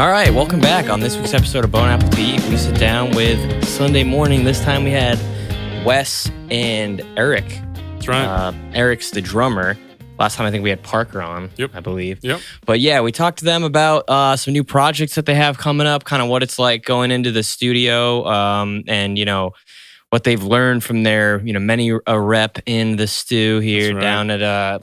All right, welcome back. On this week's episode of Bone Apple Tea, we sit down with Sunday Morning. This time we had Wes and Erik. That's right. Erik's the drummer. Last time I think we had Parker on, I believe. Yep. But yeah, we talked to them about some new projects that they have coming up, kind of what it's like going into the studio, and, you know, what they've learned from their, you know, many a rep in the stew here down at,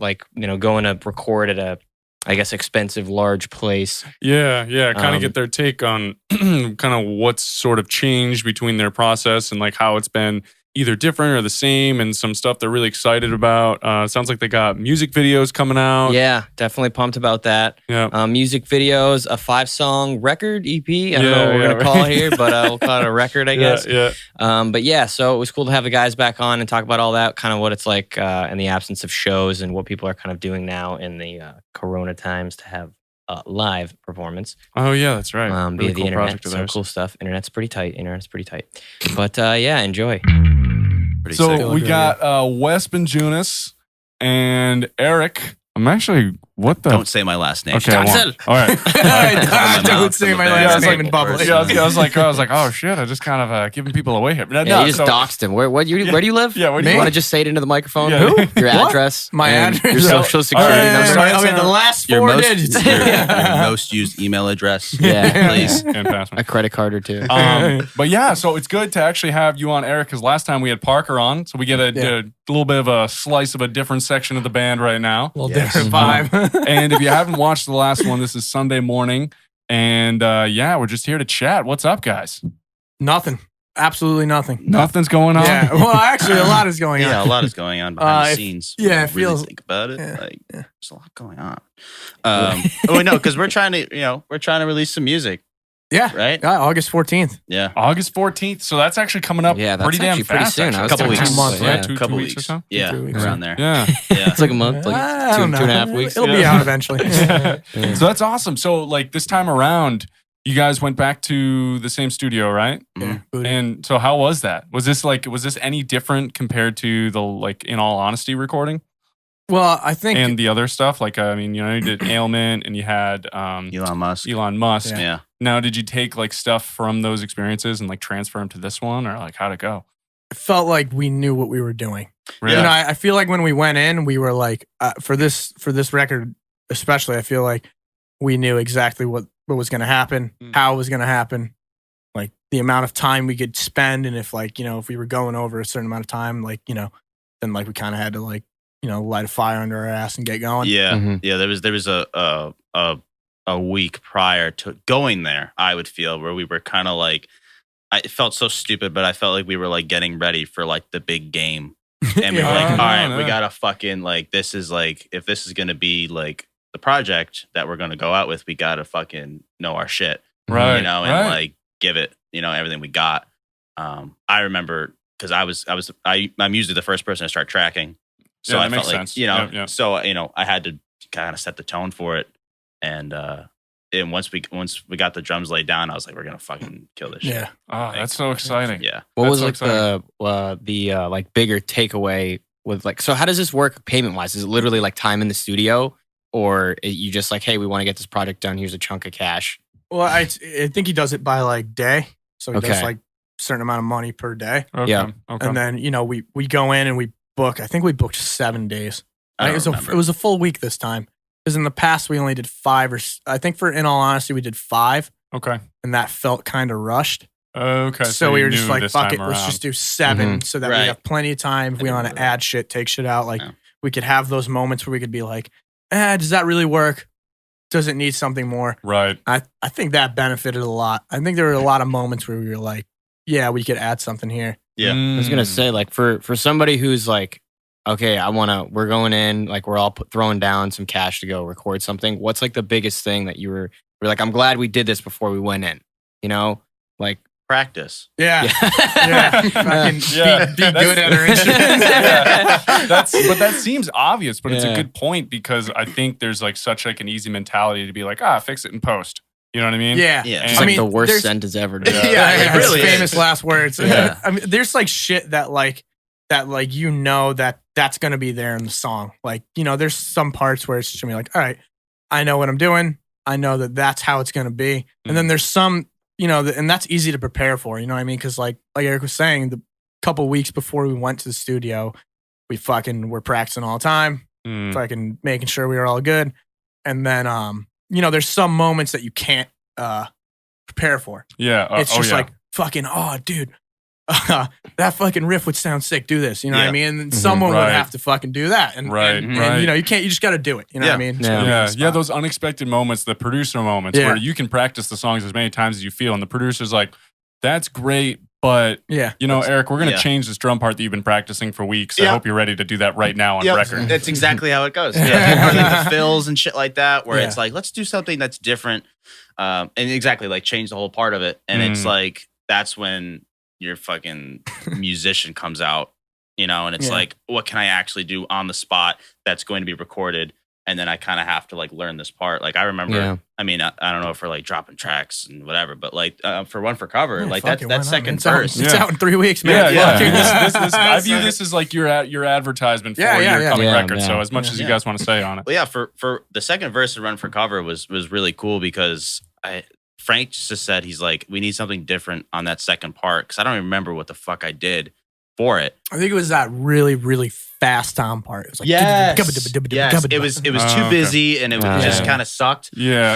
going to record at a, I guess, expensive, large place. Yeah. Kind of get their take on kind of what's sort of changed between their process and like how it's been either different or the same, and some stuff they're really excited about. Sounds like they got music videos coming out. Yeah, definitely pumped about that. Yeah. Music videos, a 5-song record EP. I don't know what we're going to call it here, but we'll call it a record, I guess. Yeah. But yeah, so it was cool to have the guys back on and talk about all that, kind of what it's like in the absence of shows and what people are kind of doing now in the Corona times to have live performance. Oh yeah, that's right. Via really the cool internet. project of So theirs. cool stuff. Internet's pretty tight. But yeah, enjoy. Pretty sick. We got Wes Benjunas and Erik. I'm actually, what the? Don't say my last name. Okay, all right. Don't say my last name in public. Yeah, I was like, oh shit, I just kind of giving people away here. No, Yeah, you just doxed him. Where do you live? Yeah, where do you you want to live? just say it into the microphone? Yeah. Who? Your address? My and address? Your social security number? I mean, the last four digits. your most used email address. Yeah. Please. And password. A credit card or two. But yeah, so it's good to actually have you on, Erik, because last time we had Parker on, so we get a little bit of a slice of a different section of the band right now. A little different vibe. And if you haven't watched the last one, this is Sunday Morning, and we're just here to chat. What's up, guys? Nothing. Absolutely nothing. Nothing's going on. Yeah. Well, actually, a lot is going on. Yeah, a lot is going on behind the scenes. yeah, When it you really feels- think about it. yeah, Like, yeah. there's a lot going on. We know because we're trying to release some music, Yeah. right? August 14th. Yeah, August 14th, so that's actually coming up Yeah, that's pretty damn actually pretty fast. soon. Actually. I was Couple thinking weeks. 2 months, Yeah, yeah. two couple weeks or weeks. so. Yeah, 2 weeks. around there. Yeah. Yeah. It's like a month, like I two don't know. and a half weeks. It'll be out eventually. So that's awesome. So like this time around, you guys went back to the same studio, right? Mhm. And so how was that? Was this any different compared to the, like, In All Honesty recording Well, I think and the other stuff? Like, I mean, you know, you did Ailment and you had Elon Musk. Elon Musk. Yeah. Now, did you take like stuff from those experiences and like transfer them to this one, or like how'd it go? it felt like we knew what we were doing. Really? You know, I feel like when we went in, we were like, for this record especially, I feel like we knew exactly what was going to happen, how it was going to happen, like the amount of time we could spend, and if like, you know, if we were going over a certain amount of time, like, you know, then like we kind of had to like, you know, light a fire under our ass and get going. Yeah, Mhm. yeah. There was a week prior to going there, I would feel, where we were kind of like, it felt so stupid, but I felt like we were like getting ready for like the big game, and we were like, all right, we gotta fucking, like, this is like, if this is gonna be like the project that we're gonna go out with, we gotta fucking know our shit, Right. you know, and like give it, you know, everything we got. I remember because I'm usually the first person to start tracking, so Yeah, that I makes felt like sense. you know, Yeah. so you know, I had to kind of set the tone for it, and once we got the drums laid down, I was like, we're gonna fucking kill this shit. Yeah. Oh, that's so exciting. Yeah. What That's was so like the like bigger takeaway with like, so how does this work payment wise? Is it literally like time in the studio, or you just like, hey, we want to get this project done, here's a chunk of cash? Well, I think he does it by like day. So he does Okay. like a certain amount of money per day. Okay. Yeah. Okay. And then, you know, we go in and we book. I think we booked 7 days. I don't It remember. was a full week this time. Because in the past, we only did 5 I think for In All Honesty, we did 5. Okay. And that felt kind of rushed. Okay. So we you were just knew like, this fuck time it. Let's around. just do 7 so that we Right. have plenty of time. If we I want to remember that. add shit, take shit out. Like Yeah. we could have those moments where we could be like, does that really work? Does it need something more? Right. I think that benefited a lot. I think there were a lot of moments where we were like, yeah, we could add something here. Yeah. I was gonna say, like, for somebody who's like, okay, we're going in, like, we're all throwing down some cash to go record something. What's like the biggest thing that you were like, I'm glad we did this before we went in, you know, like, Practice. Yeah. yeah, Fucking Yeah. be good at our instruments. Yeah. But that seems obvious, but it's a Yeah. good point because I think there's like such like an easy mentality to be like, fix it in post. You know what I mean? Yeah. Yeah. It's And- like mean, the worst there's- sentence ever. Yeah, it it's really famous is. last words. Yeah. I mean, there's like shit that you know that's gonna be there in the song. Like, you know, there's some parts where it's just gonna be like, all right, I know what I'm doing. I know that that's how it's going to be. And then there's some, and that's easy to prepare for, you know what I mean? Because like Erik was saying, the couple weeks before we went to the studio, we fucking were practicing all the time, fucking making sure we were all good. And then, there's some moments that you can't prepare for. Yeah. It's just like fucking, dude, that fucking riff would sound sick. Do this, you know what I mean? And then someone would have to fucking do that. And, and you can't, you just got to do it. You know what I mean? Yeah. Those unexpected moments, the producer moments where you can practice the songs as many times as you feel. And the producer's like, that's great. But, Erik, we're going to change this drum part that you've been practicing for weeks. I hope you're ready to do that right now on record. That's exactly how it goes. Yeah. Or like the fills and shit like that, where it's like, let's do something that's different. And exactly, like change the whole part of it. And it's like, that's when your fucking musician comes out, and it's like, what can I actually do on the spot that's going to be recorded? And then I kind of have to like learn this part. Like I remember, I mean, I don't know if we're like dropping tracks and whatever, but like for Run for Cover, like that second verse. It's out in 3 weeks, man. I view this as like your advertisement for your coming record. So as much as you guys want to say on it. Well, for the second verse of Run for Cover was really cool because Frank just said, he's like, we need something different on that second part. Cause I don't even remember what the fuck I did for it. I think it was that really, really fast tom part. It was like, it was too busy and it just kind of sucked. Yeah.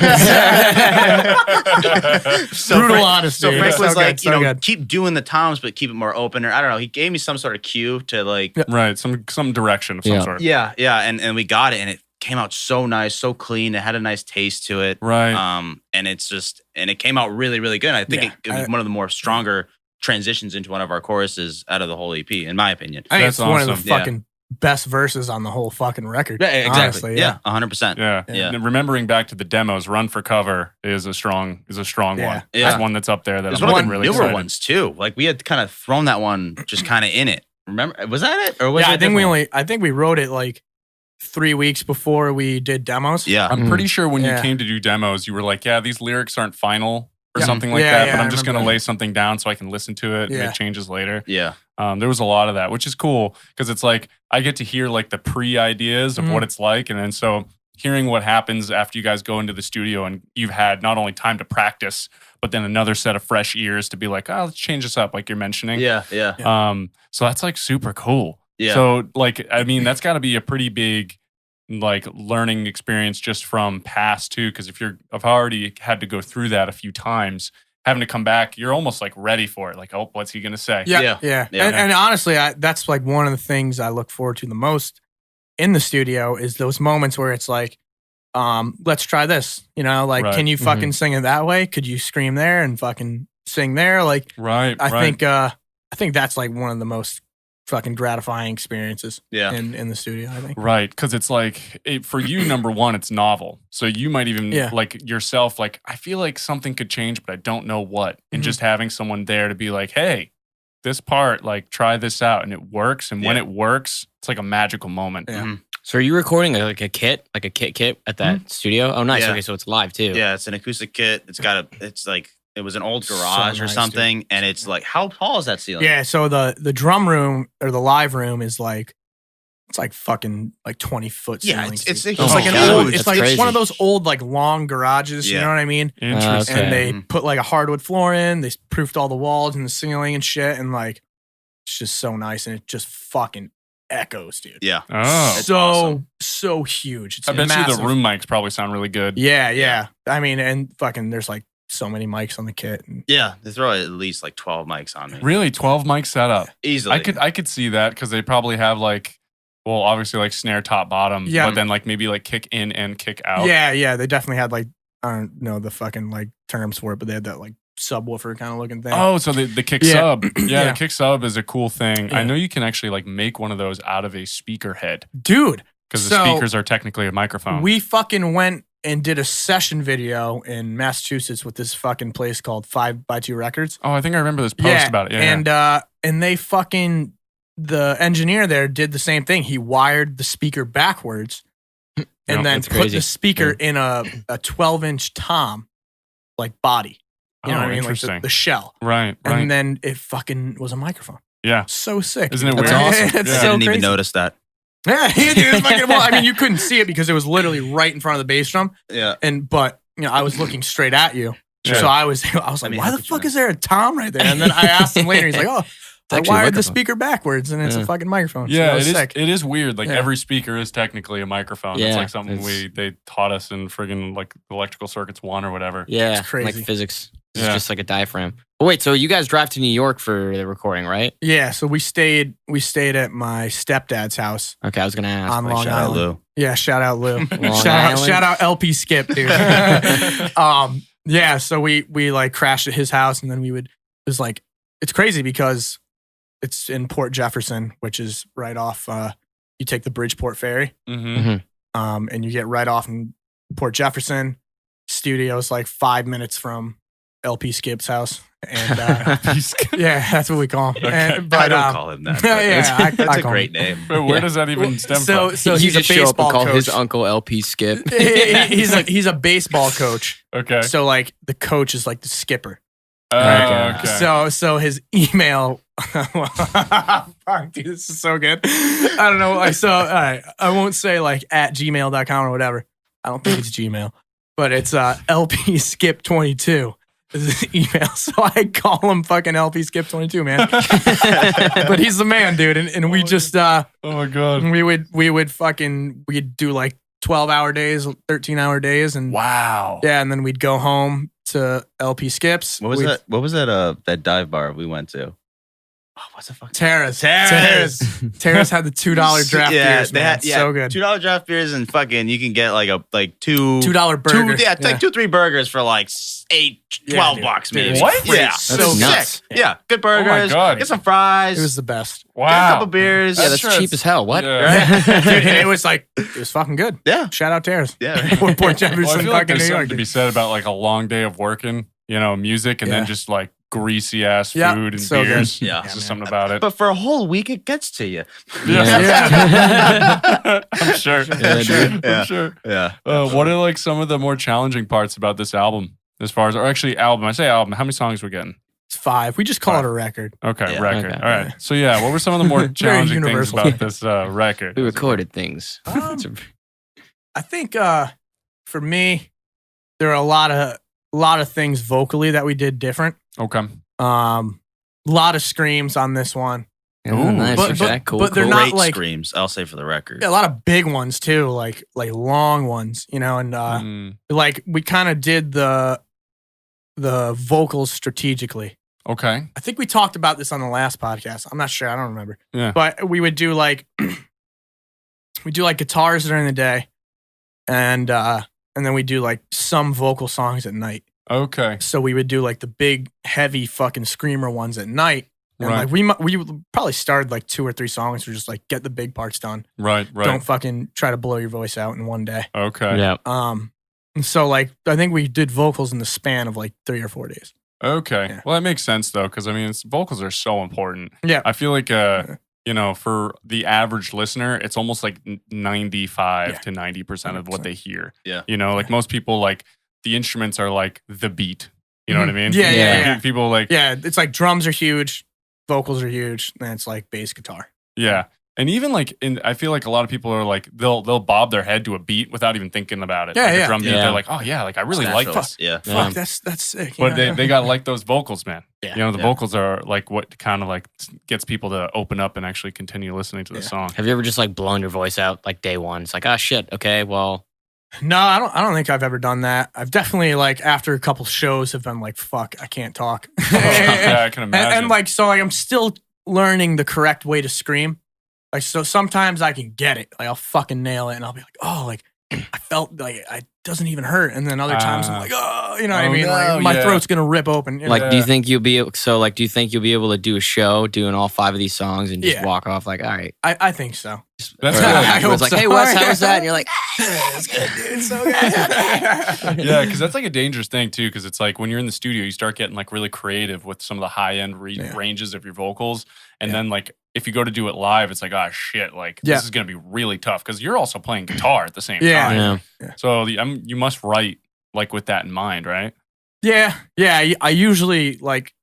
Brutal honesty. So Frank was like, keep doing the toms, but keep it more open. Or I don't know. He gave me some sort of cue to like, some direction of some sort. Yeah. And we got it, and it came out so nice, so clean. It had a nice taste to it. Right. And it came out really, really good. I think it was one of the more stronger transitions into one of our choruses out of the whole EP, in my opinion. I think it's one of the fucking best verses on the whole fucking record. Yeah, exactly. Honestly, 100%. Yeah. And remembering back to the demos, Run for Cover is a strong one. Yeah. It's one that's up there. That it's I'm one of the really newer excited. ones too. Like we had kind of thrown that one just kind of in it. Remember, was that it? Or was I think we wrote it like 3 weeks before we did demos. Yeah. I'm pretty sure when you came to do demos, you were like, these lyrics aren't final or something like that, but I'm just going to lay something down so I can listen to it and make changes later. Yeah. There was a lot of that, which is cool because it's like I get to hear like the pre-ideas of what it's like. And then so hearing what happens after you guys go into the studio and you've had not only time to practice, but then another set of fresh ears to be like, let's change this up like you're mentioning. Yeah. So that's like super cool. Yeah. So like, I mean, that's got to be a pretty big like learning experience just from past too, because I've already had to go through that a few times, having to come back, you're almost like ready for it. Like, what's he gonna say? Yeah. And honestly, that's like one of the things I look forward to the most in the studio is those moments where it's like, let's try this. Can you fucking sing it that way? Could you scream there and fucking sing there? Like, I think that's like one of the most fucking gratifying experiences in the studio, I think. Right, because it's like, for you, number one, it's novel. So you might even, like yourself, like, I feel like something could change, but I don't know what. And just having someone there to be like, hey, this part, like, try this out. And it works. And when it works, it's like a magical moment. Yeah. Mm-hmm. So are you recording like a kit at that studio? Oh, nice. Yeah. Okay, so it's live too. Yeah, it's an acoustic kit. It's like, it was an old garage or something, dude. And it's like, how tall is that ceiling? Yeah, so the drum room or the live room is like, it's like fucking like 20-foot ceilings. It's like an old. It's like it's one of those old like long garages. You know what I mean? Interesting. And they put like a hardwood floor in. They proofed all the walls and the ceiling and shit, and like it's just so nice, and it just fucking echoes, dude. Yeah. Oh, so huge. It's I bet massive. you the room mics probably sound really good. Yeah. I mean, and fucking there's like so many mics on the kit. Yeah, they throw at least like 12 mics on me. Really, 12 mic setup? Easily. I could see that because they probably have like, well, obviously like snare top bottom, but then like maybe like kick in and kick out. Yeah. They definitely had like, I don't know the fucking like terms for it, but they had that like subwoofer kind of looking thing. Oh, so the kick sub. Yeah, the kick sub is a cool thing. Yeah. I know you can actually like make one of those out of a speaker head. Dude. Because the speakers are technically a microphone. We fucking went and did a session video in Massachusetts with this fucking place called 5x2 Records. Oh, I think I remember this post about it. Yeah. And they fucking, the engineer there did the same thing. He wired the speaker backwards and then put the speaker in a 12-inch tom, like body. You know what I mean? Like the shell. Right. And then it fucking was a microphone. Yeah. So sick. Isn't it weird? That's awesome. It's I so didn't even crazy. notice that. Yeah, dude, it's fucking, well, I mean, you couldn't see it because it was literally right in front of the bass drum. Yeah. But I was looking straight at you. Sure. So I was like, why the fuck is there a tom right there? And then I asked him later. He's like, oh, I wired the speaker backwards, and it's a fucking microphone. Yeah, so it is weird. Like every speaker is technically a microphone. Yeah, it's like something they taught us in friggin' like electrical circuits 1 or whatever. Yeah, it's crazy. like physics. It's just like a diaphragm. Oh, wait, so you guys drive to New York for the recording, right? Yeah, so we stayed at my stepdad's house. Okay, I was gonna ask. On Long Shout out Island. Lou. Yeah, shout out Lou. Island. shout out LP Skip, dude. Yeah, so we like crashed at his house, and then it's crazy because it's in Port Jefferson, which is right off. You take the Bridgeport ferry, Mm-hmm. and you get right off in Port Jefferson. Studio's like 5 minutes from LP Skip's house, and yeah, that's what we call him. Okay. But I don't call him that. Yeah, that's I a call great him. name. But where does that even stem from? So you he's a just show up and baseball call coach. his uncle LP Skip. he's a baseball coach. Okay. So like the coach is like the skipper. Okay. So his email. Fuck, dude, this is so good. I don't know. All right, I won't say like at gmail.com or whatever. I don't think it's Gmail, but it's LP Skip 22. Is his email. So I call him fucking LP Skip 22, man. But he's the man, dude. And we just oh my god. we'd do like 12-hour days, 13-hour days, and Wow. yeah, and then we'd go home to LP Skips. What was that? What was that dive bar we went to? Oh, what's the fuck? Terrace Terrace had the $2 draft beers, they man. had So good. $2 draft beers and fucking you can get like two $2 burger. like 2-3 burgers for like 12 bucks Dude, maybe. what? Yeah, That's so nuts. sick. Yeah, good burgers. God. Get some fries. It was the best. Wow. Get a couple beers. Yeah, that's cheap as hell. What? Yeah. Dude, and it was fucking good. Yeah. Shout out Terrace. Yeah. Port Jefferson, Well, I feel like fucking there's New something York. to be said about like a long day of working, music, and then just like greasy ass Yeah, food and so good. beers. Yeah. There's just something about it. But for a whole week, it gets to you. I'm sure. dude. I'm sure. Yeah. What are like some of the more challenging parts about this album? As far as, or actually album, I say album, how many songs we're getting? It's 5. We just call it a record. Okay, Yeah. record. Okay. All right. So yeah, what were some of the more challenging things universal. about this record? We recorded things. I think for me, there are a lot of things vocally that we did different. Okay. A lot of screams on this one. Oh, nice. But- okay, but- cool. but they're cool. not Great like- screams, I'll say for the record. Yeah, a lot of big ones too, like long ones, and like we kind of did the vocals strategically. Okay. I think we talked about this on the last podcast. I'm not sure. I don't remember. Yeah. But we would do like guitars during the day, and then we do like some vocal songs at night. Okay. So we would do like the big, heavy fucking screamer ones at night. And Right. like we probably started like 2 or 3 songs. We're just like, get the big parts done. Right. Don't fucking try to blow your voice out in one day. Okay. Yeah. And so like I think we did vocals in the span of like 3 or 4 days. Okay. Yeah. Well, that makes sense though, because I mean, vocals are so important. Yeah. I feel like, for the average listener, it's almost like 95 to 90% of what 100%. they hear. Yeah. Like most people, like the instruments are like the beat. You know what I mean? Yeah, yeah, yeah. People like, Yeah, it's like drums are huge, vocals are huge, and it's like bass guitar. yeah. And even like, I feel like a lot of people are like, they'll bob their head to a beat without even thinking about it. Yeah, like yeah. a drum beat, Yeah. they're like, oh yeah, like I really like Natural. this. Yeah. Yeah. Fuck, that's sick. But Yeah. they got like those vocals, man. Yeah. The Yeah. vocals are like what kind of like gets people to open up and actually continue listening to the Yeah. song. Have you ever just like blown your voice out like day one? It's like, oh shit, okay, well, No, I don't think I've ever done that. I've definitely like after a couple shows have been like, fuck, I can't talk. Yeah, I can imagine. And like so like I'm still learning the correct way to scream. Like so sometimes I can get it. Like I'll fucking nail it and I'll be like, oh, like I felt like it doesn't even hurt. And then other times I'm like, oh, you know what I Oh, mean? no, Like my yeah. throat's gonna rip open. you know? like, do you think you'll be able to do a show doing all 5 of these songs and just Yeah. walk off like, all right? I think so. That's Or, good. I it was hope like, so. hey Wes, how was that? And you're like, It's good, dude. It's so good. Yeah, because that's like a dangerous thing too. Because it's like when you're in the studio, you start getting like really creative with some of the high end Yeah. ranges of your vocals, and Yeah. then like if you go to do it live, it's like, oh shit, like Yeah. this is gonna be really tough because you're also playing guitar at the same Yeah. time. yeah. So you must write like with that in mind, right? Yeah. I usually like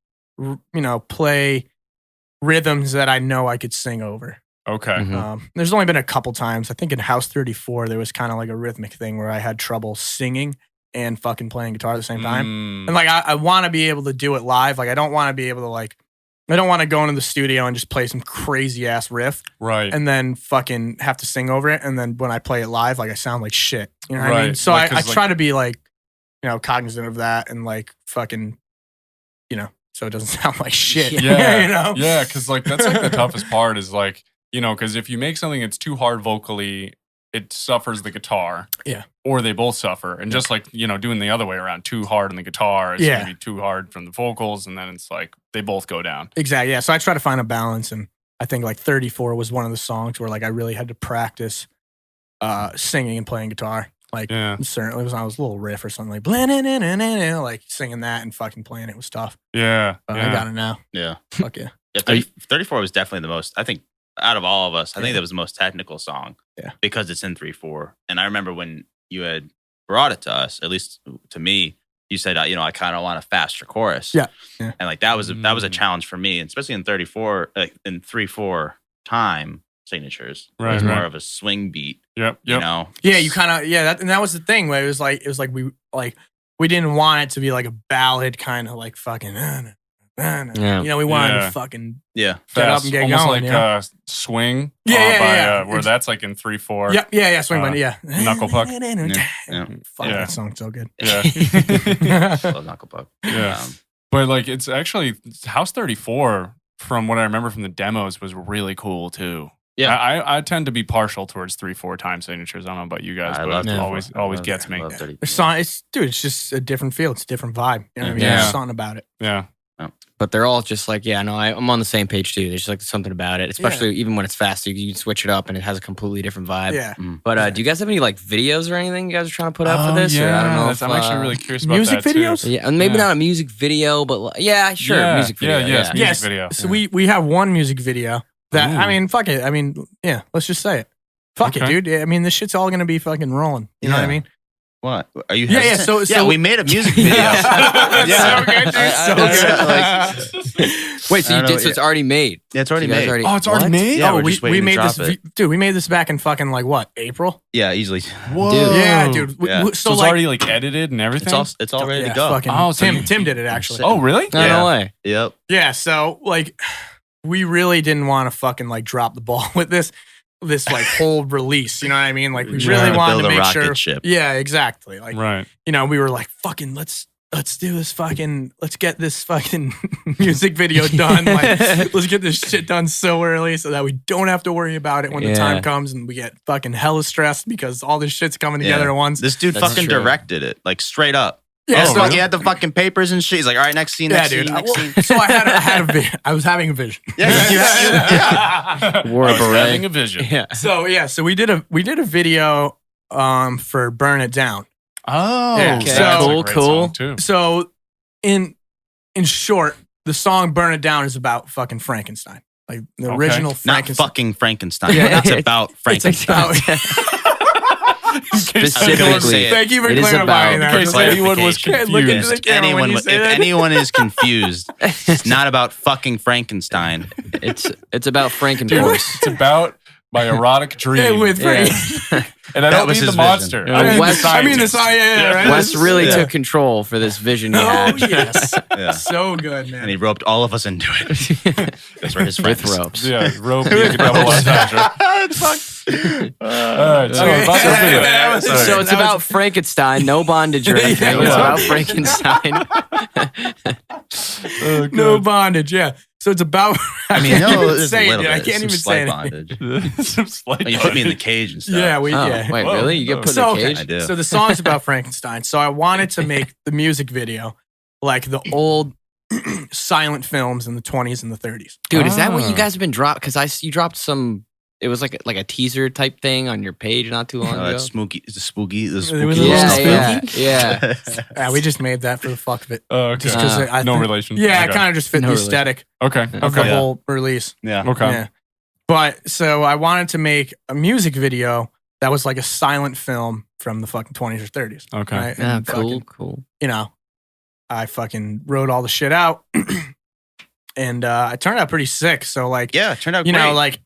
play rhythms that I know I could sing over. Okay. Mhm. There's only been a couple times. I think in House 34 there was kind of like a rhythmic thing where I had trouble singing and fucking playing guitar at the same time. And like, I want to be able to do it live. Like, I don't want to be able to like, I don't want to go into the studio and just play some crazy ass riff. Right. And then fucking have to sing over it. And then when I play it live, like I sound like shit. You know what I Right. mean? So Like, I 'cause, try to be like, you know, cognizant of that and like fucking, you know, so it doesn't sound like shit. Yeah. You know? Yeah. Cause like that's like the toughest part is like, you know, because if you make something that's too hard vocally, it suffers the guitar. Yeah. Or they both suffer. And just like, you know, doing the other way around, too hard on the guitar, it's going to be too hard from the vocals. And then it's like, they both go down. Exactly. Yeah. So I try to find a balance. And I think like 34 was one of the songs where like I really had to practice singing and playing guitar. Like, certainly it was a little riff or something like, like singing that and fucking playing it was tough. Yeah. But I got it now. Yeah. Fuck yeah. 34 was definitely the most, I think, out of all of us, I think that was the most technical song. Yeah. Because it's in 3/4. And I remember when you had brought it to us, at least to me, you said, you know, I kind of want a faster chorus. Yeah. And like that was a challenge for me, and especially in 34, like in 3/4 time signatures. Right. It was more of a swing beat. Yep. You know? Yeah, you kind of that was the thing where it was like we didn't want it to be like a ballad kind of like fucking you know, we wanted to fucking get up and get almost going. Like Swing. Where that's like in 3/4. Yeah, Swing by Knuckle Puck. Fuck, that song's so good. Yeah. Love Knuckle Puck. Yeah. But like it's actually House 34, from what I remember from the demos, was really cool too. Yeah, I tend to be partial towards 3/4 time signatures. I don't know about you guys, but it always gets me. The song, it's just a different feel. It's a different vibe. You know what I mean? Yeah. There's something about it. Yeah. But they're all just like, I'm on the same page too. There's like something about it, especially even when it's fast. You can switch it up and it has a completely different vibe. Yeah. But do you guys have any like videos or anything you guys are trying to put out for this? Yeah. Or I don't know. I'm actually really curious about music that videos. too. Yeah, and maybe not a music video, but music video. Music video. So we have one music video that I mean, fuck it. I mean, let's just say it. Fuck it, dude. I mean, this shit's all gonna be fucking rolling. You know what I mean? What? Are you hesitant? So we made a music video. So good, dude. So good. Wait, so you did? So it's already made? Yeah, it's already made. It's already made? Yeah, we're we just waiting made to this, drop it. dude. We made this back in fucking like what, April? Yeah, easily. Whoa. Dude. Yeah, dude. Yeah. So it's already like edited and everything? It's all ready to go. Fucking, so Tim did it actually. Oh, really? No way. Yep. Yeah, so like we really didn't want to fucking like drop the ball with this like whole release. You know what I mean? Like we really wanted to make sure. Ship. Yeah, exactly. Like, right. You know, we were like, fucking let's do this fucking, let's get this fucking music video done. Like, let's get this shit done so early so that we don't have to worry about it when the time comes and we get fucking hella stressed because all this shit's coming together at once. This dude fucking directed it, like straight up. Yeah, so he had the fucking papers and shit. He's like, all right, next scene, next scene, next scene. So I had a vision. I was having a vision. Wore a beret. Having a vision. Yeah. So we did a video for Burn It Down. Oh, yeah. Okay. So Cool. So in short, the song "Burn It Down" is about fucking Frankenstein, like the original Frankenstein. Not fucking Frankenstein. Yeah, it's about Frankenstein. Specifically, thank you for it is clarifying about- that. In case anyone was confused. Look into the camera when you If say that. anyone is confused, it's not about fucking Frankenstein. It's about Frankenforce. It's about my erotic dream. Yeah, with Frank. And I That don't was mean the his monster. vision. I mean the Wes- I mean the scientist. science. Right? Wes really took control for this vision he Oh had. yes, Yeah. so good, man. And he roped all of us into it. That's where his With friends. ropes. Yeah, rope, you can double entendre. It's fucked. All right, so Okay. about this video. That was- Sorry. So it's about Frankenstein, no bondage or anything. It's about Frankenstein. No bondage. Yeah. So it's about. I mean, no, can't even there's a say it, little dude. I bit. can't Some even slight say it. bondage. Some slight When you put me in the cage and stuff. Yeah, Oh, yeah. wait, Whoa. really? You get put So, in a cage? I do. So the song's about Frankenstein. So I wanted to make the music video like the old silent films in the 20s and the 30s. Dude, is that what you Ah. guys have been dropped? Because you dropped some. It was like a teaser type thing on your page not too long ago. That's spooky. It's a spooky. The was spooky a little little stuff. yeah. Yeah, we just made that for the fuck of it. Oh, okay. Just because I no think- relation. Yeah, it Okay. kind of just fit No the relation. aesthetic Okay. of the Okay. whole release. Yeah. Okay. Yeah. But so I wanted to make a music video that was like a silent film from the fucking 20s or 30s. Okay. Right? Yeah, And cool, fucking, cool. you know, I fucking wrote all the shit out and it turned out pretty sick. So like, Yeah, it turned out you great. know, like,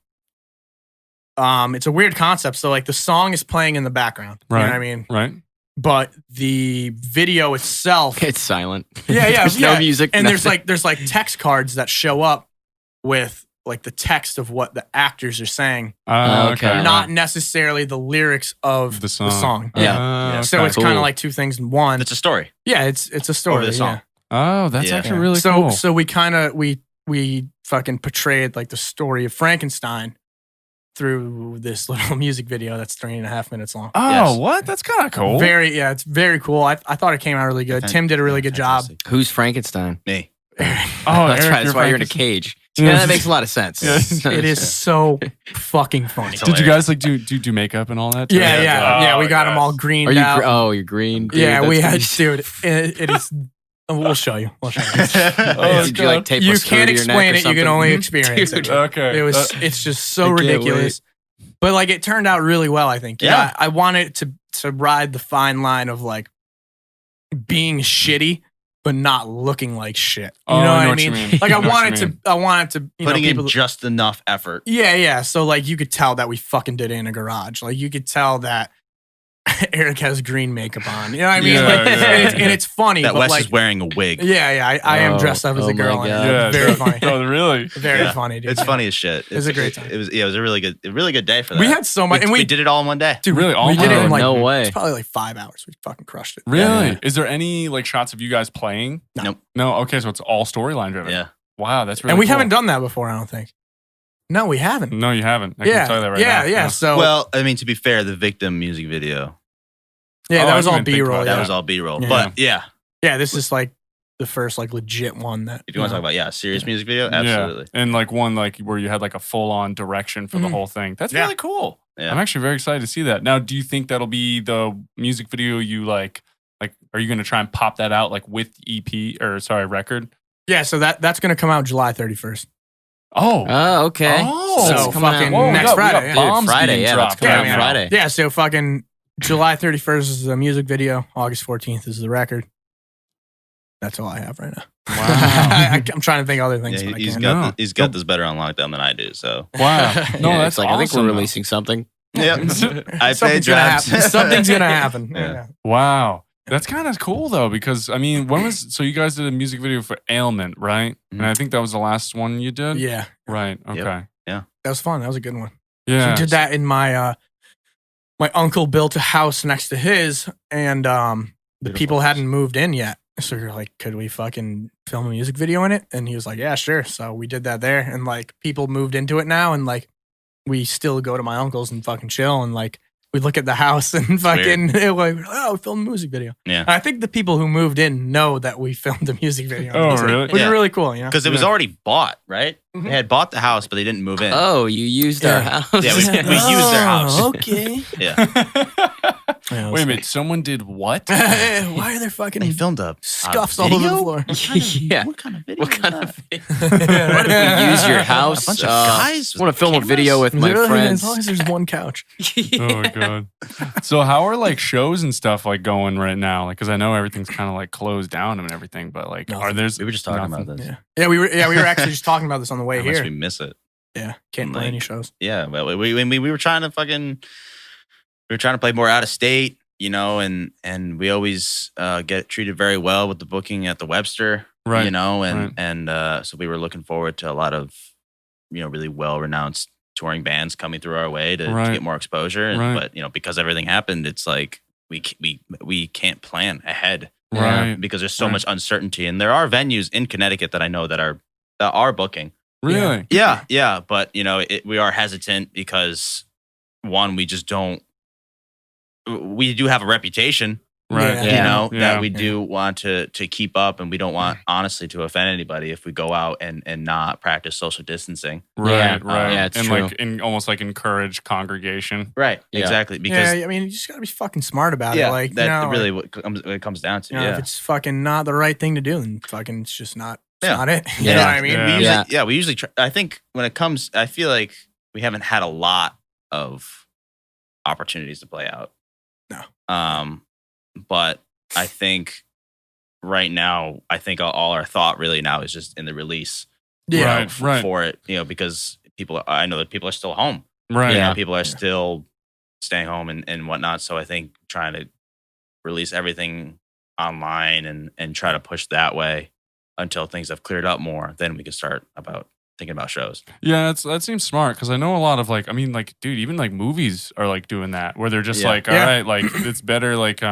it's a weird concept. So like the song is playing in the background. You know Right. what I mean? Right. but the video itself, It's silent. yeah, There's no music. and nothing. there's like text cards that show up with like the text of what the actors are saying, Okay. not necessarily the lyrics of The song. Yeah. So it's Cool. kind of like two things in one. It's a story. Yeah, it's a story. Over the song. Yeah. Oh, that's Yeah. actually really so cool. so we kind of we fucking portrayed like the story of Frankenstein through this little music video that's 3.5 minutes long. Oh, Yes. what? That's kind of cool. It's very cool. I thought it came out really good. Tim did a really good job. Fantastic. Who's Frankenstein? Me. Oh, that's Eric, right. That's you're why you're in a Frankenstein. cage. Yeah. Yeah, that makes a lot of sense. Yeah. It is so fucking funny. It's Did you guys like do makeup and all that? too? Yeah. We got Oh, them all yes. greened Are you? out. You're green. Dude, Yeah, we had, that's pretty- dude. It is. We'll show you. Oh, Did you like tape a You screw can't to your neck explain or it. You can something? only experience it. Dude. Okay. It was. It's just so I can't ridiculous. But like, it turned out really well. I think. Yeah. I wanted to ride the fine line of like being shitty, but not looking like shit. You Oh, know I what know I what you mean? mean. Like, I know what you mean. I wanted to. You Putting know, in people. just enough effort. Yeah. So like, you could tell that we fucking did it in a garage. Like, you could tell that Eric has green makeup on. You know what I mean? Yeah, Like, yeah. and it's funny. That but Wes like, is wearing a wig. yeah. I am Oh, dressed up as oh a girl. my And God. Yeah, very funny. Oh, really? Very Yeah. funny, dude. It's funny as shit. was a great time. It was a really good day for that. We had so much, and we did it all in one day. dude, Really? All we did it night? in like no way. it's probably like 5 hours. We fucking crushed it. Really? Yeah. Is there any like shots of you guys playing? No. Nope. No. Okay, so it's all storyline driven. Yeah. Wow, that's really. And we cool. haven't done that before. I don't think. No, we haven't. No, you haven't. I yeah, can tell you that right yeah, now. yeah. So Well, I mean, to be fair, the Victim music video, yeah, Oh, that I was didn't all even think B roll. about that Yeah. was all B-roll. Yeah. But yeah, Yeah, this is like the first like legit one that. if you want to talk about serious music video, Yeah. absolutely. And like one like where you had like a full on direction for the Mhm. whole thing. That's Yeah. really cool. Yeah. I'm actually very excited to see that. Now, do you think that'll be the music video you like are you going to try and pop that out like with EP or sorry, record? Yeah, so that's gonna come out July 31st. Oh. Oh, okay. Oh. it's So coming out. fucking Whoa, we next got- we got Friday. Yeah. bombs Friday, being yeah, that's dropped coming out right now. Friday. Yeah, so fucking July 31st is the music video. August 14th is the record. That's all I have right now. Wow. I'm trying to think of other things. Yeah, but I he's can't. got No. he's got this better on lockdown than I do. So Wow. No, Yeah, that's it's like I think awesome, we're though. releasing something. yeah, I paid Something's gonna drives. happen. Something's gonna happen. Yeah. Wow. That's kind of cool though, because I mean, so you guys did a music video for Ailment, right? And I think that was the last one you did? Yeah, Right. Okay. that was fun. That was a good one. Yeah. We did that in my my uncle built a house next to his, and the Beautiful people house. hadn't moved in yet. So we were like, could we fucking film a music video in it? And he was like, yeah, sure. So we did that there, and like people moved into it now, and like we still go to my uncle's and fucking chill, and like we look at the house and fucking like, oh, we filmed a music video. Yeah. And I think the people who moved in know that we filmed a music video. Oh, really? Which is Yeah. really cool, you know? Because it was Yeah. already bought, right? Mhm. They had bought the house, but they didn't move in. Oh, you used our Yeah. house. Yeah, we used their house. Oh, okay. Yeah, Yeah, Wait a minute. Someone did what? Why are there fucking they filmed a scuffs a all over the video? floor? Yeah. What kind of video? What is kind that? of What if we use your house? A bunch of guys I want to film a cameras? video with my Literally, friends. As long as there's one couch. Oh my god. So how are like shows and stuff like going right now? Like, because I know everything's kind of like closed down and everything, but like, Nothing. are there's We were just talking nothing? about this. Yeah, we were actually just talking about this on the way How much here. we miss it. Yeah, can't play Like- any shows. Yeah, but we were trying to play more out of state, you know, and we always get treated very well with the booking at the Webster, Right. you know, right. and so we were looking forward to a lot of, you know, really well-renowned touring bands coming through our way to Right. get more exposure. And, Right. But you know, because everything happened, it's like we can't plan ahead Right. because there's so Right. much uncertainty, and there are venues in Connecticut that I know that are booking. Really? Yeah, but you know, we are hesitant because one, we just don't. We do have a reputation, Right. Yeah. you know, Yeah. that we do want to keep up, and we don't want honestly to offend anybody if we go out and not practice social distancing. Right. Yeah. Right. Yeah, it's and true. like almost like encourage congregation. Right. Yeah. Exactly. Because Yeah, I mean, you just gotta be fucking smart about yeah, it. Like, that you know, really like, what it comes down to. you know, Yeah. if it's fucking not the right thing to do, then fucking it's just not. It's Yeah. not it. You Yeah. know what I mean? Yeah. We usually try. I think when it comes, I feel like we haven't had a lot of opportunities to play out. No. But I think right now, I think all our thought really now is just in the release Yeah. Right. Right. for it, you know, because I know that people are still home. Right. You know, Yeah. people are still staying home and whatnot. So I think trying to release everything online and try to push that way until things have cleared up more. Then we can start thinking about shows. Yeah, that seems smart because I know a lot of like, I mean, like, dude, even like movies are like doing that where they're just like, all right, like it's better. Like,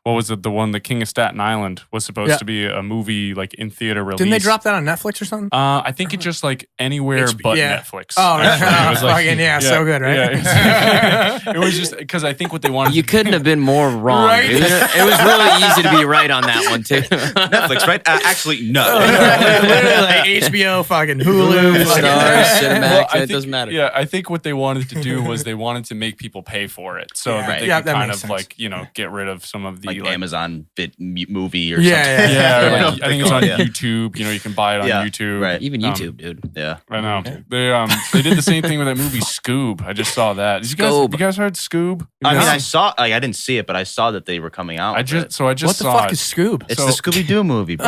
what was it? The one, The King of Staten Island was supposed to be a movie like in theater release. Didn't they drop that on Netflix or something? I think it just like anywhere but Netflix. Oh, it was like, so good, right? Yeah, it was just because I think what they wanted. You couldn't have been more wrong. Right? It was really easy to be right on that one too. Netflix, right? Actually, no. Literally like HBO, fucking Hulu, Stars, Cinemax. I it think, doesn't matter. Yeah, I think what they wanted to do was they wanted to make people pay for it, so that they could kind of like get rid of some of the like Amazon movie or something. Yeah. I think it's on YouTube. You can buy it on YouTube. Right. Even YouTube, dude. Yeah, I know. They did the same thing with that movie Scoob. I just saw that. You guys heard Scoob? I mean, I saw. Like, I didn't see it, but I saw that they were coming out. I just saw what the fuck is Scoob? It's the Scooby Doo movie, bro.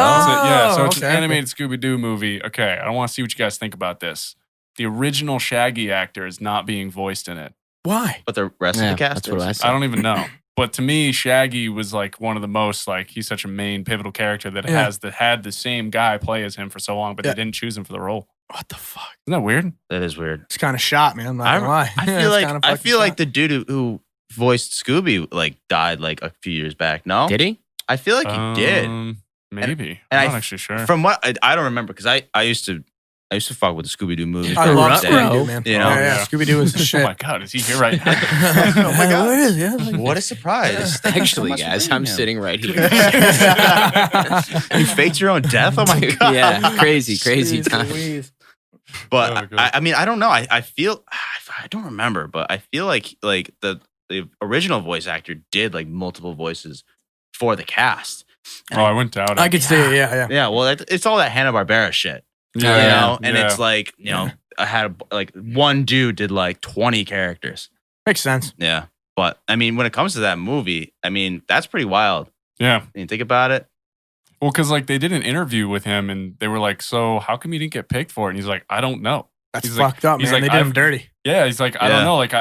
It's an animated Scooby Doo movie. Okay, I want to see what you guys think about this. The original Shaggy actor is not being voiced in it. Why? But the rest of the cast that's what I is. said. I don't even know. But to me, Shaggy was like one of the most like he's such a main pivotal character that had the same guy play as him for so long, but they didn't choose him for the role. What the fuck? Isn't that weird? That is weird. It's kind of shot, man. I'm not gonna lie. I feel like the dude who voiced Scooby like died like a few years back. No, Did he? I feel like he did. Maybe. And I'm not actually sure. From what I don't remember because I used to fuck with the Scooby Doo movies. I love Scooby Scooby Doo, man. You know? Scooby Doo is the shit. Oh my god, is he here right now? Oh my god, it is. Yeah. What a surprise! Actually, guys, I'm sitting right here. You faked your own death. Oh my god! Yeah, crazy time. But I mean, I don't know. I feel I don't remember, but I feel like the original voice actor did like multiple voices for the cast. Oh, I went down. I could see it. Yeah. Well, it's all that Hanna-Barbera shit. Yeah, You know, and it's like I had like one dude did like 20 characters. Makes sense. Yeah, but I mean, when it comes to that movie, I mean, that's pretty wild. Yeah. You think about it. Well, because like they did an interview with him, and they were like, "So how come you didn't get picked for it?" And he's like, "I don't know." That's fucked up, man. They did him dirty. Yeah, he's like, I don't know. Like,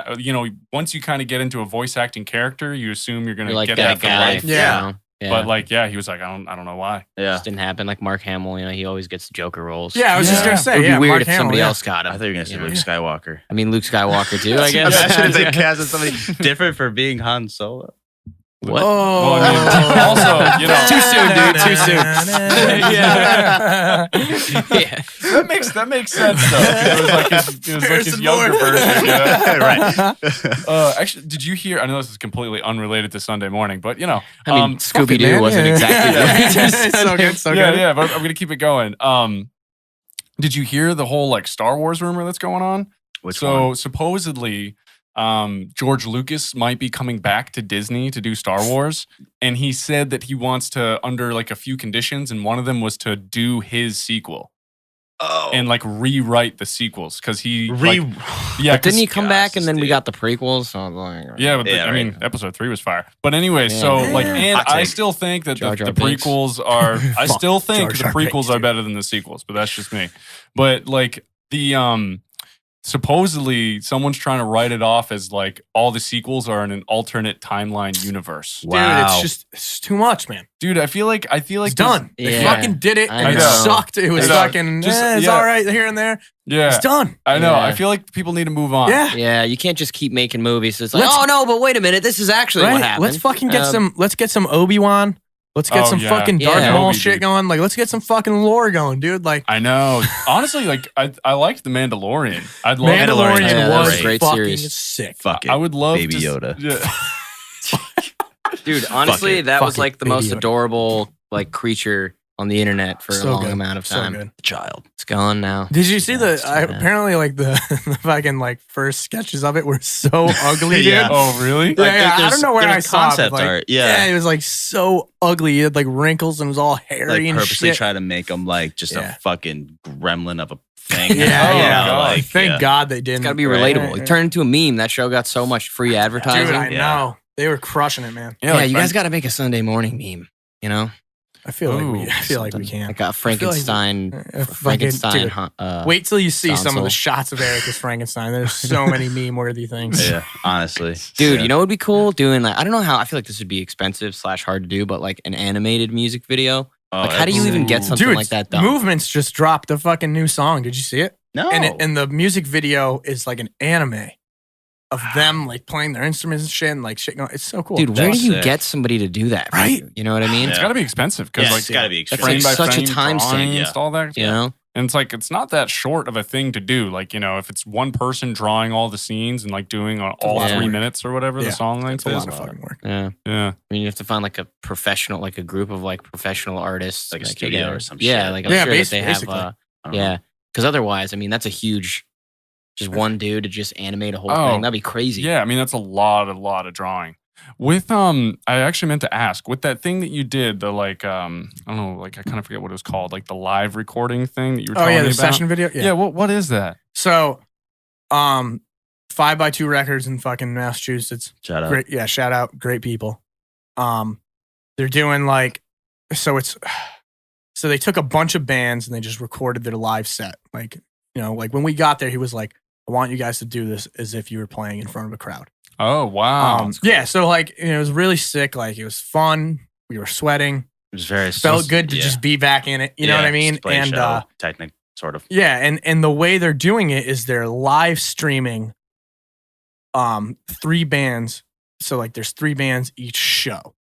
once you kind of get into a voice acting character, you assume you're gonna like get that for guy. life. Yeah. Yeah. But like, he was like, I don't know why. Yeah, Just didn't happen. Like Mark Hamill, he always gets Joker roles. Yeah, I was just gonna say. It would be weird Mark if Hamill, somebody else got him. I thought you were gonna say Luke Skywalker. I mean, Luke Skywalker too. I guess. Imagine if they casted somebody different for being Han Solo. What? Oh. Well, I mean, also, Too soon, dude. Too soon. Yeah. That makes sense though. It was like his younger version. Yeah. Right. Actually, did you hear? I know this is completely unrelated to Sunday morning, but I mean, Scooby Doo man, wasn't exactly. So good. So good. Yeah, but I'm gonna keep it going. Did you hear the whole like Star Wars rumor that's going on? Which one? Supposedly, George Lucas might be coming back to Disney to do Star Wars, and he said that he wants to under like a few conditions, and one of them was to do his sequel. Oh. And like rewrite the sequels because he But didn't he come back and then we got the prequels? So I was like, I mean, episode 3 was fire. But anyway, so like, and I still think that the prequels are. I still think the prequels are better than the sequels, but that's just me. But like the supposedly someone's trying to write it off as like all the sequels are in an alternate timeline universe. Wow. Dude, it's too much, man. Dude, I feel like it's done. They fucking did it, and it know. sucked. It was fucking. It's all right here and there. Yeah, it's done. I know. Yeah. I feel like people need to move on. Yeah, you can't just keep making movies. It's like, oh no, but wait a minute, this is actually what happened. Let's fucking get some. Let's get some Obi-Wan. Let's get some fucking Darth Maul shit going. Like, let's get some fucking lore going, dude. Like, I know. Honestly, like, I liked The Mandalorian. I'd love Mandalorian was a great fucking series. sick. Fuck it. I would love Baby Yoda. Dude, honestly, that was like the most Yoda. adorable like creature on the internet for a long amount of time. So good. Child. It's gone now. Did you see apparently like the fucking like first sketches of it were so ugly, dude. Yeah. Oh, really? Yeah, I don't know where I saw it. Concept But, like, art. Yeah, it was like so ugly. It had like wrinkles and it was all hairy like and purposely shit. try to make them like just a fucking gremlin of a thing. Thank God they didn't. It's got to be relatable. It turned into a meme. That show got so much free advertising. Dude, I know. They were crushing it, man. Yeah, you guys got to make a Sunday morning meme, you know? I feel like we can. Like a Frankenstein. Dude, wait till you see some of the console. shots of Erik as Frankenstein. There's so many meme-worthy things. Yeah, honestly. Dude, you know what would be cool? Doing like, I don't know how, I feel like this would be expensive / hard to do, but like an animated music video. Oh, Like, how do you even get something Dude, like that done? Movements just dropped a fucking new song. Did you see it? No. And the music video is like an anime of them like playing their instruments and shit and like shit going. It's so cool. Dude, where That's do you sick. get somebody to do that? For Right? You know what I mean? It's Yeah. got to be expensive because Yeah, like it's got to be That's extreme. like frame by such a frame time sink, drawing yeah. and all that. You know? And it's like, it's not that short of a thing to do. Like, you know, if it's one person drawing all the scenes and like doing all lot of 3 work. minutes or whatever the song length It's a is. lot of fucking work. Yeah. Yeah. I mean, you have to find like a professional, like a group of like professional artists. Like a studio yeah. or some Yeah, shit. like I'm Yeah, sure that they have, basically. I don't know. yeah. Because otherwise, I mean, that's a huge, just one dude to just animate a whole Oh, thing. That'd be crazy. Yeah, I mean that's a lot of drawing. With I actually meant to ask, with that thing that you did, the like I don't know, like I kind of forget what it was called, like the live recording thing that you were Oh telling yeah, me the about. session video. Yeah, what is that? So, 5x2 Records in fucking Massachusetts. Shout out. Great, yeah. Shout out, great people. They're doing like, so they took a bunch of bands and they just recorded their live set. Like, you know, like when we got there, he was like, "I want you guys to do this as if you were playing in front of a crowd." Oh wow. That's cool. Yeah. So like, you know, it was really sick. Like it was fun. We were sweating. It was very Felt good to yeah. just be back in it. You know what I mean? just play a And show, technic sort of. yeah, and the way they're doing it is they're live streaming 3 bands. So like there's 3 bands each show.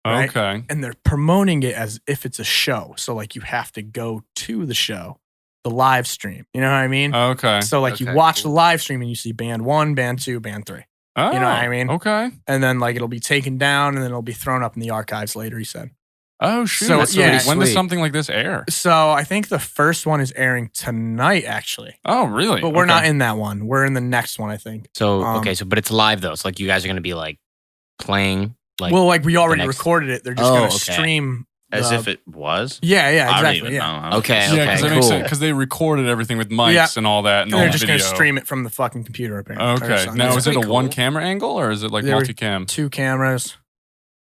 right? Okay. And they're promoting it as if it's a show. So like you have to go to the show, the live stream. You know what I mean? Okay. So like you Okay, watch cool. the live stream and you see band 1, band 2, band 3. Oh, you know what I mean? Okay. And then like it'll be taken down and then it'll be thrown up in the archives later, he said. Oh shoot. So, That's yeah. pretty when does sweet. something like this air? So I think the first one is airing tonight, actually. Oh really? But we're Okay. not in that one. We're in the next one, I think. So Um, okay, so but it's live though. So like you guys are gonna be like playing like well, like we already next- recorded it. They're just Oh, going okay. to stream. As the- if it was. Yeah, yeah, I don't exactly. even Yeah. know. Okay, Yeah, okay, because that makes cool. sense because they recorded everything with mics Yeah. and all that and And all they're the just going video. to stream it from the fucking computer, apparently. or Okay. something. Now That's is it a pretty one cool. camera angle or is it like There were multicam? 2 cameras.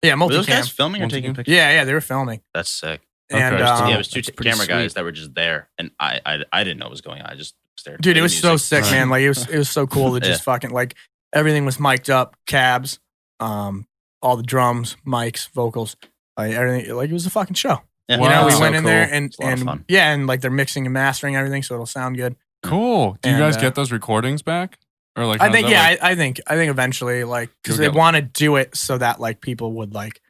Yeah, Were those multicam. guys filming or taking Multicam? pictures? Yeah, they were filming. That's sick. And Okay, Yeah, it was 2 that's pretty camera guys sweet. that were just there, and I didn't know what was going on. I just stared. dude, it was so sick, Right. man. Like it was so cool to just fucking like everything was mic'd up, cabs, all the drums, mics, vocals, like everything. Like it was a fucking show. Yeah. You know, Wow. we So went in there cool. and It's a lot of fun. yeah, and like they're mixing and mastering everything, so it'll sound good. Cool. Do you And, guys get those recordings back? Or like I how's think that yeah, work? I think eventually like because You'll they get- want to do it so that like people would like,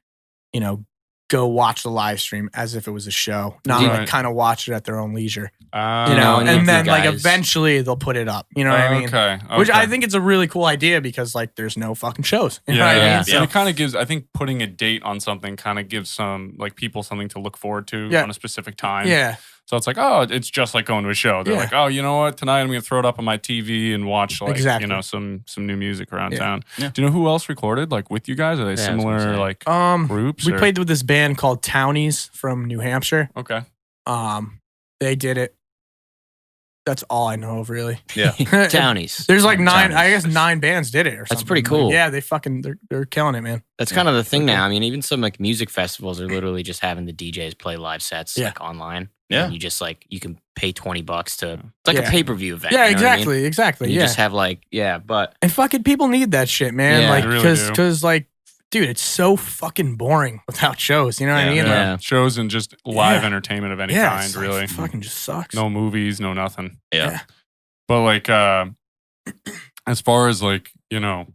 you know, go watch the live stream as if it was a show, not Right. like kind of watch it at their own leisure, Ah, you know. any of And then you like guys- eventually they'll put it up. You know what I mean? Okay. Which I okay. think it's a really cool idea because like there's no fucking shows. You know Yeah, what I mean? yeah. So- And it kind of gives, I think putting a date on something kind of gives some, like people something to look forward to Yeah. on a specific time. yeah. So it's like, oh, it's just like going to a show. They're Yeah. like, oh, you know what? Tonight I'm going to throw it up on my TV and watch like, Exactly. you know, some new music around Yeah. town. Yeah. Do you know who else recorded like with you guys? Are they Yeah, I was gonna similar say. like groups? We or- played with this band called Townies from New Hampshire. Okay. They did it. That's all I know of, really. Yeah. Townies. There's like 9, Townies. I guess 9 bands did it or something. That's pretty Like, cool. yeah, they're killing it, man. That's kind of the thing now. I mean, even some like music festivals are literally just having the DJs play live sets Yeah. like online. Yeah. And you just like you can pay $20 to it's like Yeah. a pay-per-view event. Yeah, you know what I mean? exactly, exactly. And you Yeah. just have like but And fucking people need that shit, man. Yeah. like They really because do. because like dude, it's so fucking boring without shows. You know what I mean? Yeah. Like, Yeah. Shows and just live Yeah. entertainment of any yeah, kind, it's like, really. it fucking just sucks. No movies, no nothing. Yeah. But like as far as like, you know,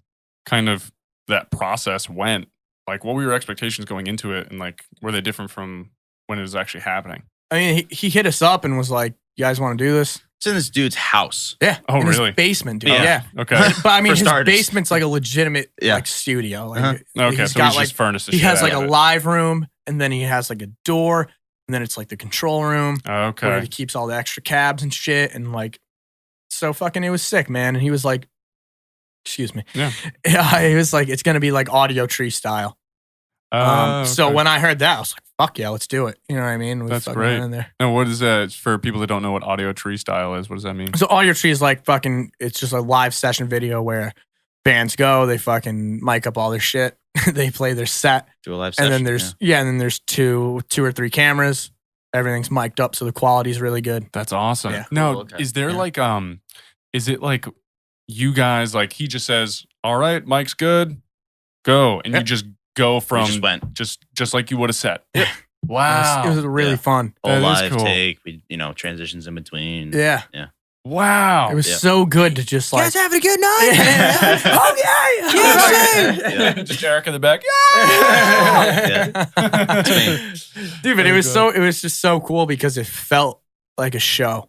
kind of that process went, like what were your expectations going into it and like were they different from when it was actually happening? I mean, he hit us up and was like, "You guys want to do this?" It's in this dude's house. Yeah. Oh, in really? His basement, dude. Yeah. Yeah. Okay. But I mean, For his starters. basement's like a legitimate Yeah. like studio. Like, Uh-huh. Okay, he's so got he's like just furnished the he shit has out like of a it. live room, and then he has like a door, and then it's like the control room where Okay. he keeps all the extra cabs and shit, and like, so fucking it was sick, man. And he was like, "Excuse me." Yeah. Yeah. He was like, "It's gonna be like Audio Tree style." So Okay. when I heard that, I was like, "Fuck yeah, let's do it." You know what I mean? We That's fucking great. went in there. And what is that for people that don't know what audio tree style is? What does that mean? So Audio Tree is like fucking. It's just a live session video where bands go, they fucking mic up all their shit, they play their set. Do a live And session. then there's and then there's two or three cameras. Everything's mic'd up, so the quality's really good. That's awesome. Yeah. Now, Cool, okay. is there like is it like you guys like he just says, "All right, mic's good, go," and you just go from We just went. just like you would have said. Yeah. Wow. It was really Yeah. fun. Whole That is live cool. take. We, transitions in between. Yeah. Wow. It was Yeah. so good to just like having a good night? Yeah. Oh yeah. Yeah. Just Eric in the back. Dude, but it was just so cool because it felt like a show.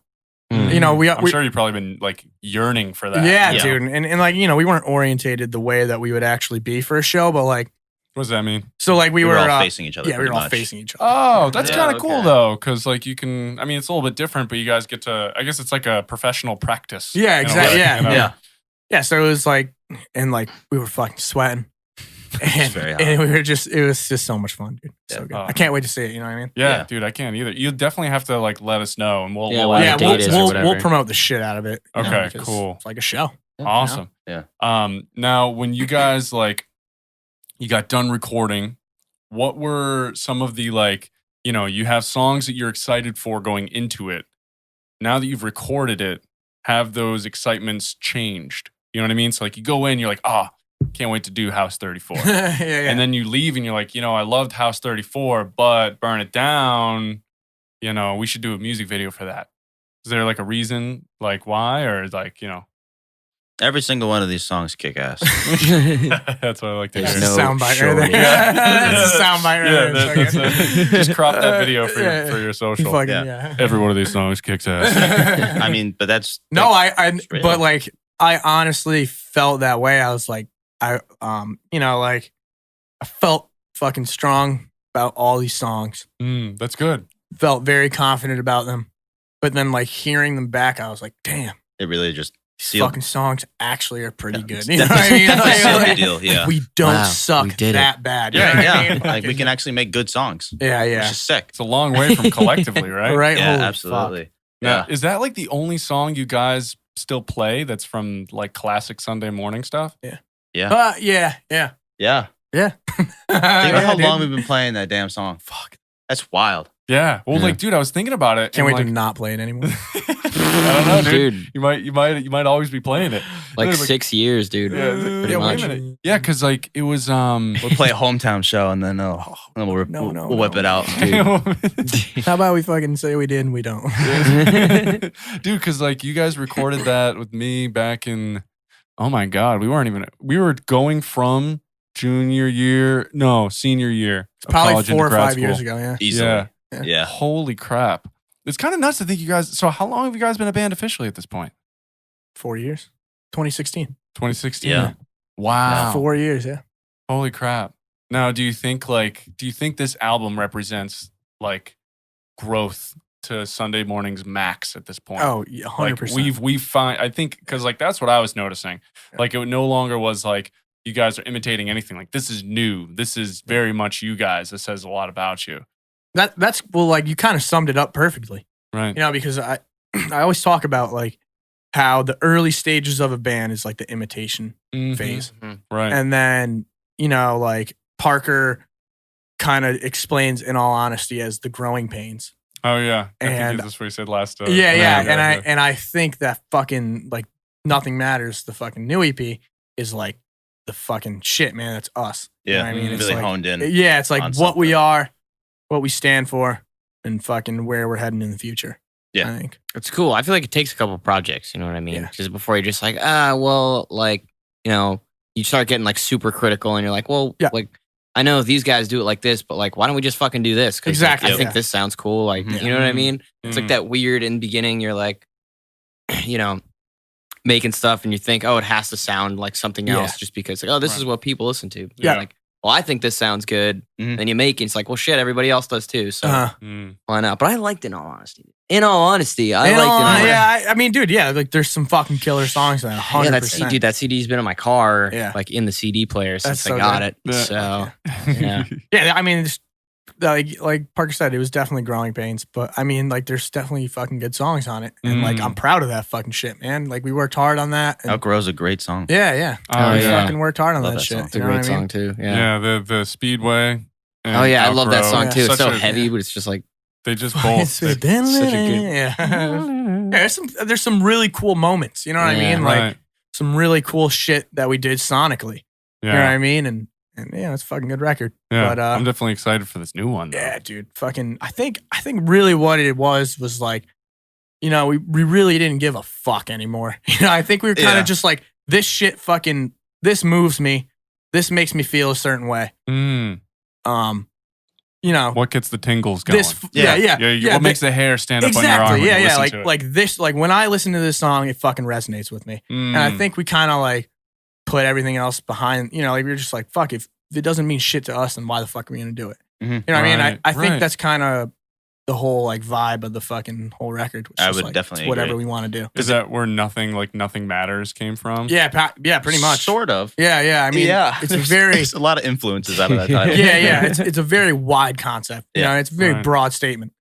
Mm. You know, I'm sure you've probably been like yearning for that. yeah, Yeah. dude. And like, we weren't orientated the way that we would actually be for a show, but like, What does that mean? so like we were all facing each other. yeah, we pretty were all much. facing each other. Oh, that's Yeah, kind of cool okay. though, because like you can. I mean, it's a little bit different, but you guys get to. I guess it's like a professional practice. Yeah, in a exactly. way, Yeah. you know? Yeah. Yeah, so it was like, and like we were fucking sweating. And, very hot. and it was just so much fun, dude. So Yeah. good. Oh. I can't wait to see it, you know what I mean? Yeah, Yeah. dude, I can't either. You definitely have to like let us know, and we'll. Yeah, we'll why add the it date to is it. or we'll whatever. promote the shit out of it. you know, Okay, because cool. It's like a show. Awesome. Yeah. Now, when you guys like, you got done recording, what were some of the like, you have songs that you're excited for going into it. Now that you've recorded it, have those excitements changed? You know what I mean? So like you go in, you're like, can't wait to do House 34. yeah. And then you leave and you're like, I loved House 34, but Burn It Down, we should do a music video for that. Is there like a reason like why or like, Every single one of these songs kick ass. that's what I like to There's hear. That's no a soundbite right shortage. there. That's a soundbite right Yeah, there. that's it. Just crop that video for Yeah. your social. Fucking, Yeah. yeah. Every one of these songs kicks ass. I mean, but that's No, I Straight but up. like I honestly felt that way. I was like, like I felt fucking strong about all these songs. That's good. Felt very confident about them. But then like hearing them back, I was like, damn, it really just these sealed. fucking songs actually are pretty Yeah, good. it's You know what I mean? definitely sealed the Like, deal. Yeah. we don't Wow, suck we did it. that bad. You know Yeah, what I yeah. mean? Like we can actually make good songs. Yeah, Which yeah. is sick. It's a long way from collectively, right? Right? Yeah, Holy absolutely. fuck. Now, Yeah. is that like the only song you guys still play that's from like classic Sunday morning stuff? Yeah. Yeah. Yeah. Yeah. Think Think about how long we've been playing that damn song. Fuck. That's wild. Yeah. Well, Yeah. like, dude, I was thinking about it. Can't and, wait like, to not play it anymore. I don't know, dude. Dude, You might always be playing it. like Dude, 6 years, dude. Yeah, pretty yeah, much. wait a minute. Yeah, because like it was We'll play a hometown show and then, we'll whip it out. How about we fucking say we did and we don't? dude, because like you guys recorded that with me back in, oh my god, we were going from senior year of Probably college 4 into or grad 5 years school. ago, yeah. Easily. Yeah. Yeah. Holy crap. It's kind of nuts to think you guys. So, how long have you guys been a band officially at this point? 4 years. 2016. 2016. Yeah. Wow. 4 years, yeah. Holy crap. Now, do you think this album represents like growth to Sunday Morning's max at this point? Oh, yeah, 100%. Like we've find I think because like that's what I was noticing. Yeah. Like it no longer was like you guys are imitating anything. Like this is new. This is very much you guys. This says a lot about you. That's well, like you kind of summed it up perfectly. Right. You know, because I always talk about like how the early stages of a band is like the imitation Mhm. phase. Right. And then, like Parker kind of explains in all honesty as the growing pains. Oh yeah. I And- think that's what he said last. Yeah. And I think that fucking like Nothing Matters, the fucking new EP is like the fucking shit, man. That's us. You know Yeah. what I mean? It's Really like, honed in. yeah, it's like on what we something. are, what we stand for, and fucking where we're heading in the future. Yeah. I think. It's cool. I feel like it takes a couple projects, you know what I mean? Yeah. Because before you're just like, you start getting like super critical and you're like, well, Yeah. like, I know these guys do it like this, but like, why don't we just fucking do this? 'Cause, like, Exactly, I think yeah. this sounds cool. Like, Mhm. you know what I mean? It's Mhm. like that weird in the beginning, you're like, making stuff and you think, oh, it has to sound like something Yeah. else just because, like, oh, this Right. is what people listen to. Yeah. You're like, well, I think this sounds good. Mhm. Then you make it. It's like, well, shit, everybody else does too. So Mm. why not? But I liked it in all honesty. I liked it. in all yeah, I mean, dude, yeah, like there's some fucking killer songs in that. 100%. Yeah, that CD's been in my car, Yeah. like in the CD player since That's I so got good. it. Yeah. So yeah. Yeah, I mean, just like Parker said, it was definitely growing pains. But I mean, like, there's definitely fucking good songs on it, and like, I'm proud of that fucking shit, man. Like, we worked hard on that. And, Outgrow's a great song. Yeah. We fucking worked hard on that shit. It's a great song too. Yeah, the Speedway. Oh yeah, I love that song too. It's Such so a- heavy, but it's just like They just both. such a good. Yeah, there's some really cool moments. You know what I mean? Like Right. some really cool shit that we did sonically. You know what I mean? And yeah, it's a fucking good record. Yeah, But I'm definitely excited for this new one. Though. yeah, dude, fucking. I think really what it was like, you know, we really didn't give a fuck anymore. You know, I think we were kind of just like, this shit fucking, this moves me. This makes me feel a certain way. You know, What gets the tingles going? What makes the hair stand up on your arm? Exactly. when you Yeah. listen to it? Like this, like when I listen to this song, it fucking resonates with me. And I think we kind of like put everything else behind, you know, like we were just like, fuck, if it doesn't mean shit to us, then why the fuck are we going to do it? You know what I mean? I think that's kind of the whole like vibe of the fucking whole record. I would like, definitely it's whatever agree. we want to do. Is that where nothing matters came from? Yeah. Pretty much. Sort of. Yeah. I mean, it's a very, There's a lot of influences out of that title. yeah. It's a very wide concept. You know, it's a very broad statement.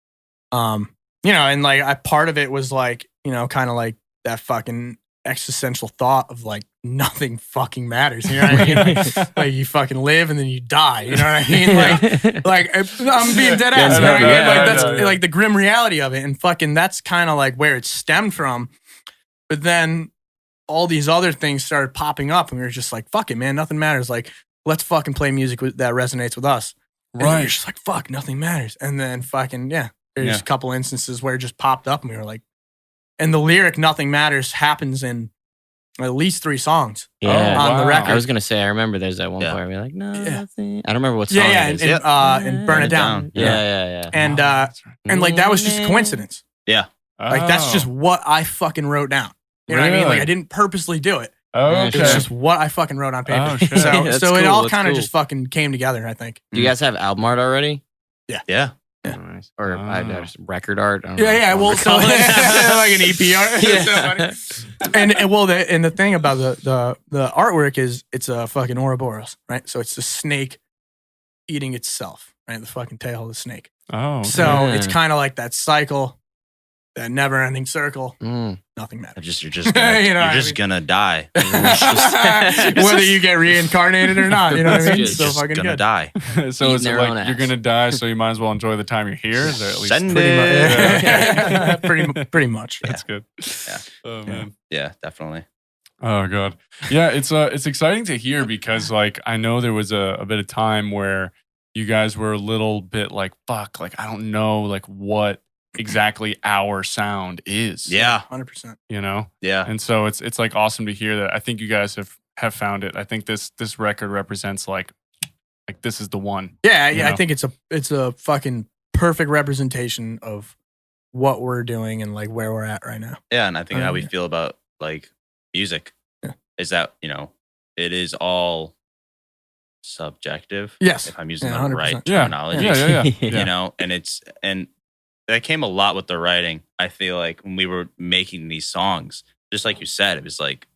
You know, and like part of it was like, you know, kind of like that fucking existential thought of like nothing fucking matters. You know what I mean? Like you fucking live and then you die. You know what I mean? Like I'm being dead ass. You know what I mean? Like that's like the grim reality of it. And fucking that's kind of like where it stemmed from. But then all these other things started popping up, and we were just like, fuck it, man, nothing matters. Like, let's fucking play music that resonates with us. And then you're just like, fuck, nothing matters. And then fucking, there's a couple instances where it just popped up, and we were like, and the lyric "Nothing Matters" happens in at least 3 songs on the record. I was gonna say, I remember there's that one part where we're like, nothing. I don't remember what song it is. And Burn It Down. Yeah. And like that was just a coincidence. Yeah. Like that's just what I fucking wrote down. You know what I mean? Like I didn't purposely do it. Okay. It's just what I fucking wrote on paper. Oh, shit. So it all kind of just fucking came together, I think. Do you guys have album art already? Yeah. Nice. Or record art? I don't Yeah. know. Well, so like an EP art. Yeah. And the thing about the artwork is it's a fucking Ouroboros, right? So it's the snake eating itself, right? The fucking tail of the snake. Oh. Okay. So it's kind of like that cycle, that never-ending circle. Mm. Nothing matters. You're just gonna, You know what I you're just mean? gonna die. Whether you get reincarnated or not, you know what I mean? You're So just fucking gonna good. die. So Eating it's their own like you're ass. gonna die, so you might as well enjoy the time you're here. Is there at least Send it. Pretty much. That's good. Yeah. Oh man. Yeah, definitely. Oh god. Yeah, it's exciting to hear because like I know there was a bit of time where you guys were a little bit like fuck, like I don't know like what exactly our sound is. Yeah. 100%. You know? Yeah. And so it's like awesome to hear that. I think you guys have found it. I think this record represents like this is the one. Yeah, You I know? think it's a fucking perfect representation of what we're doing and like where we're at right now. Yeah, and I think how we Yeah. feel about like music Yeah. is that, you know, it is all subjective. Yes. If I'm using Yeah, the 100%. right Yeah. terminology. Yeah. You know, and that came a lot with the writing. I feel like when we were making these songs, just like you said, it was like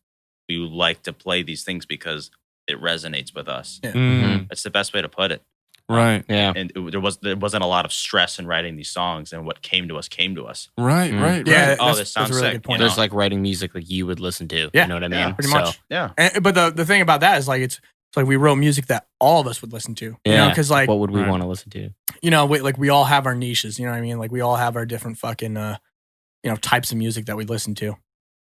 we like to play these things because it resonates with us. Yeah. Mm, That's the best way to put it. right. Yeah. And there wasn't a lot of stress in writing these songs, and what came to us came to us. Right. Mm. Right. Yeah, Right. Oh, that's- this sounds that's a really sick. good point. you There's know? like writing music like you would listen to. Yeah. You know what I mean? Yeah, pretty So, much. Yeah. But the thing about that is like it's like we wrote music that all of us would listen to. You know, because like what would we Right. want to listen to? you know, we all have our niches. You know what I mean? Like we all have our different fucking types of music that we listen to.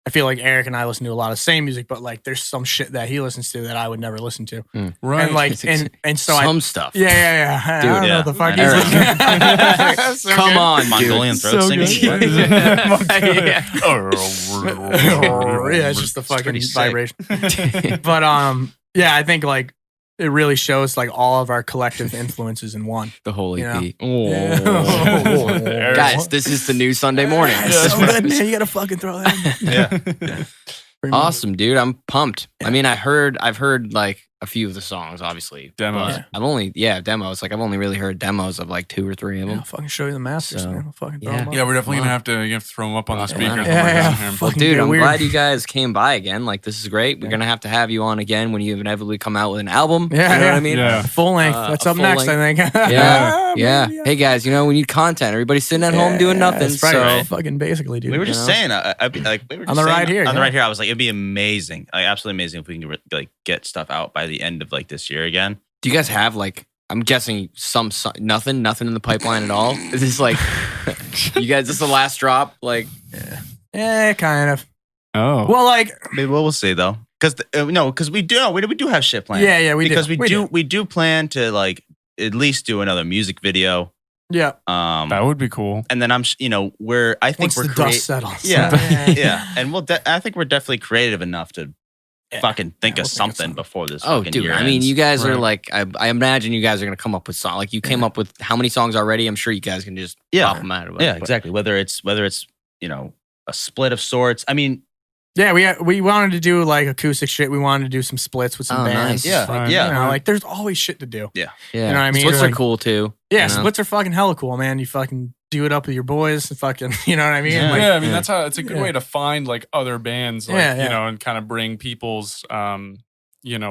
I feel like Eric and I listen to a lot of the same music, but like there's some shit that he listens to that I would never listen to. Right. And like and so Some stuff. yeah. I Dude, don't know yeah. what the fuck Eric. he's listening. So Come good. on, Mongolian dude. throat So singing. good. Yeah. Yeah, it's just the fucking pretty sick. vibration. But yeah, I think like it really shows like all of our collective influences in one. The whole You know? EP. Yeah. Guys, this is the new Sunday morning. It's so good, man. You gotta fucking throw that in. Yeah. Pretty much. Awesome, dude. I'm pumped. Yeah. I mean, I've heard like a few of the songs, obviously. Demos. But I've only demos. Like I've only really heard demos of like 2 or 3 of them. I'll fucking show you the masters, So, man. I'll fucking throw yeah. 'em up. Yeah, we're definitely gonna have to throw them up on the speakers. when we're Yeah. down here. Well, Fucking dude, get I'm weird. glad you guys came by again. Like, this is great. We're gonna have to have you on again when you inevitably come out with an album. Yeah, you know yeah. what I mean? Yeah. Full length. That's a up full next, I think. Yeah. Hey guys, we need content. Everybody's sitting at home doing nothing. That's right. So Fucking basically, dude. We were just You know? saying, I'd be like, we were just On the saying ride here, on the yeah. ride here. I was like, it'd be amazing, like absolutely amazing if we can like get stuff out by the end of like this year again. do you guys have like? I'm guessing nothing in the pipeline at all. Is this like you guys? This is the last drop? Like, Yeah, kind of. Oh. Well, like, Maybe we'll see though, because because we do have shit planned. yeah, we because do. we do plan to like at least do another music video. Yeah. That would be cool. And then I think Once we're the dust settles. Yeah, yeah, and I think we're definitely creative enough to fucking think we'll of something before this. oh, fucking dude. year I mean, ends. you guys are Right. like. I imagine you guys are gonna come up with songs. Like you came up with how many songs already? I'm sure you guys can just pop them out of it. Yeah, But- exactly. Whether it's a split of sorts. I mean, Yeah, we wanted to do like acoustic shit. We wanted to do some splits with some Oh, bands. nice. Yeah, Fucking, yeah. You know, like there's always shit to do. Yeah, You know what I mean? Splits Like- are cool too. Yeah, you know? splits are fucking hella cool, man. You fucking do it up with your boys. And fucking, you know what I mean? Yeah. Like, Yeah, I mean that's how it's a good Yeah. way to find like other bands, like Yeah, yeah. and kind of bring people's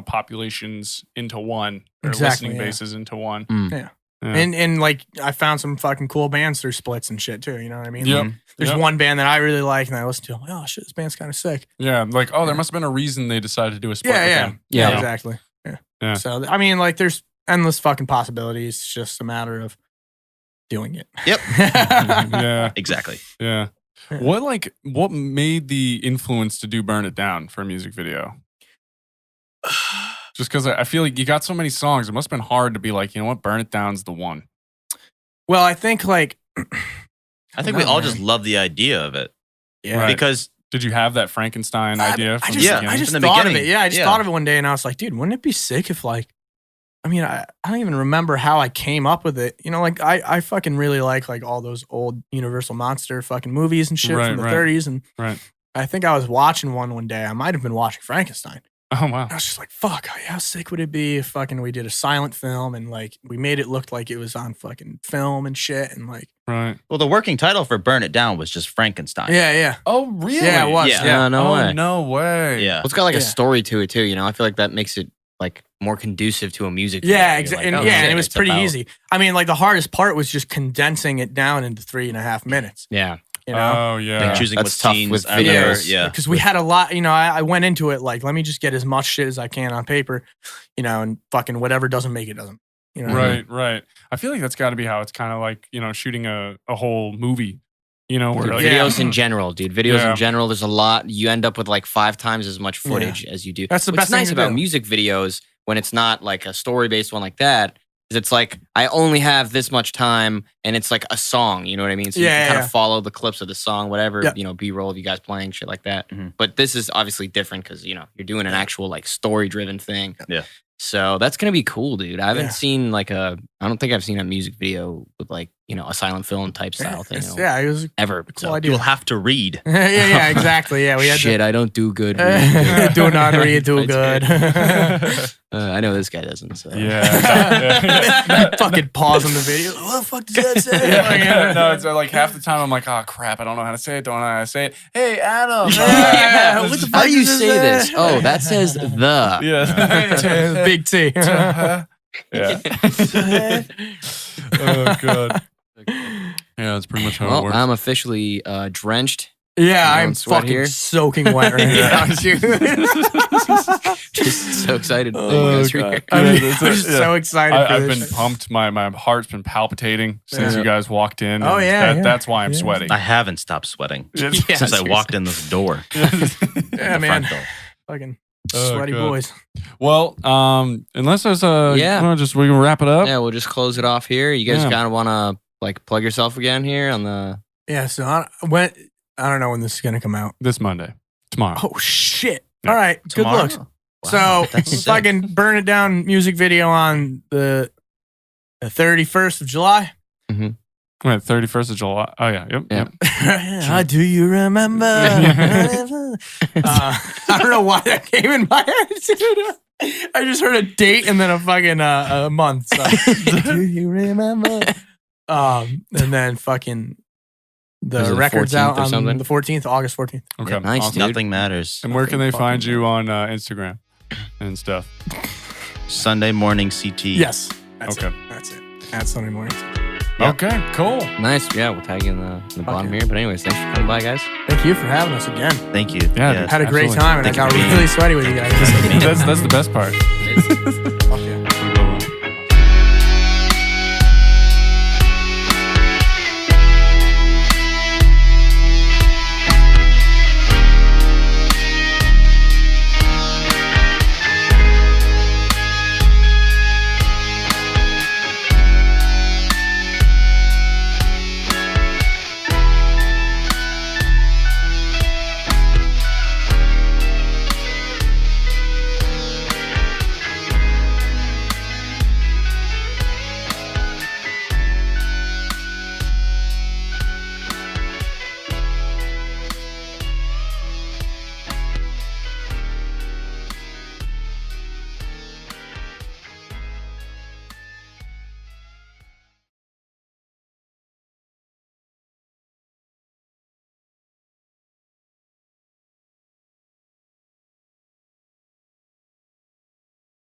populations into one, or Exactly, listening yeah. bases into one. Yeah. Yeah. And like I found some fucking cool bands through splits and shit too. You know what I mean? Yep. Like, there's Yep. one band that I really like and I listen to. I'm like, oh shit, this band's kind of sick. Yeah, like there must have been a reason they decided to do a split. Yeah, with yeah, them. Yeah. You know? exactly. Yeah. Yeah. So I mean, like, there's endless fucking possibilities. It's just a matter of doing it. Yep. Yeah, exactly. yeah. Yeah. What made the influence to do "Burn It Down" for a music video? Just because I feel like you got so many songs, it must have been hard to be like, you know what, "Burn It Down's the one." Well, I think like I think we all just man. love the idea of it yeah. Right. because Did you have that Frankenstein idea from the yeah, beginning? I just From the thought of beginning. it. Yeah, I just Yeah. thought of it one day and I was like, dude, wouldn't it be sick if like, I mean, I don't even remember how I came up with it. You know, like I fucking really like all those old Universal Monster fucking movies and shit Right, from the right. 30s. And Right. I think I was watching one day. I might have been watching Frankenstein. Oh wow. I was just like, fuck, how sick would it be if fucking we did a silent film and like we made it look like it was on fucking film and shit and like, Right. well, the working title for "Burn It Down" was just Frankenstein. yeah. Oh really? Yeah, it was. Yeah. Yeah, no oh way. no way. yeah. Well, it's got like a Yeah. story to it too. You know, I feel like that makes it like more conducive to a music. Yeah, video. You're exactly. like, And, oh, yeah, shit, and it was it's pretty about- easy. I mean, like the hardest part was just condensing it down into 3.5 minutes. Yeah, You know, Oh yeah. And choosing That's what tough scenes with out of videos. there, yeah. because we had a lot. You know, I went into it like, let me just get as much shit as I can on paper. You know, and fucking whatever doesn't make it doesn't. You know, Right, right. I feel like that's got to be how it's kind of like, shooting a whole movie, where Dude, like, Yeah. videos in general, dude. Videos Yeah. in general, there's a lot. You end up with like 5 times as much footage as you do. That's the What's best thing nice to about do. music videos when it's not like a story based one like that is it's like I only have this much time and it's like a song. You know what I mean? So you Yeah, can kind yeah. of follow the clips of the song, whatever. Yeah. B-roll of you guys playing shit like that. Mhm. But this is obviously different because you're doing an actual like story driven thing. Yeah. So that's gonna be cool, dude. I haven't Yeah. seen I don't think I've seen a music video with like a silent film type style thing. Yeah, it was a Ever. cool So. idea. You'll have to read. yeah, exactly. Yeah, we had Shit, I don't do good. to do not read too I good. I know this guy doesn't. So. yeah. Fucking pausing the video. What the fuck does that say? Yeah. No, it's like half the time I'm like, oh crap, I don't know how to say it. Don't know how to say it. Hey, Adam. Yeah, what the How fuck do you does say that this? Oh, that says the. Yeah. Big T. yeah. Oh god. Yeah, that's pretty much how it Well, works. I'm officially drenched. Yeah, You I'm don't sweat fucking here? soaking wet right Yeah. now. dude. Just so excited. that you Oh, guys are God. here. I'm, Yeah, I'm just yeah. so excited for I've this been shit. pumped. My heart's been palpitating since Yeah. you guys walked in. Oh, and yeah, yeah. That's why I'm Yeah. sweating. I haven't stopped sweating Yeah, since I seriously. walked in this door. Yeah, The man. front door. Fucking Oh, sweaty God. boys. Well, unless there's a Yeah. just we can wrap it up. Yeah, we'll just close it off here. You guys Yeah. kind of want to like plug yourself again here on the. Yeah, so I don't know when this is gonna come out. This Monday, tomorrow. Oh shit! Yeah. All right, good Tomorrow? looks. Wow, So that's sick. fucking Burn It Down music video on the 31st of July. Wait, 31st of July. Oh yeah, yep. Yeah. yep. Do you remember? I don't know why that came in my head, dude. I just heard a date and then a fucking a month. So. Do you remember? And then fucking the record's out on the 14th, August 14th. Okay, yeah, nice, awesome. dude. Nothing matters. And where can they find you on Instagram and stuff? Sunday morning CT. Yes. That's Okay. it. That's it. At Sunday morning. Yep. Okay, cool. Nice. Yeah, we'll tag you in the bottom here. But anyways, thanks for coming by, guys. Thank you for having us again. Thank you. Yeah, dude. Had a great Absolutely. time, and I Thank you got for being really sweaty with you guys. That's the best part. Okay.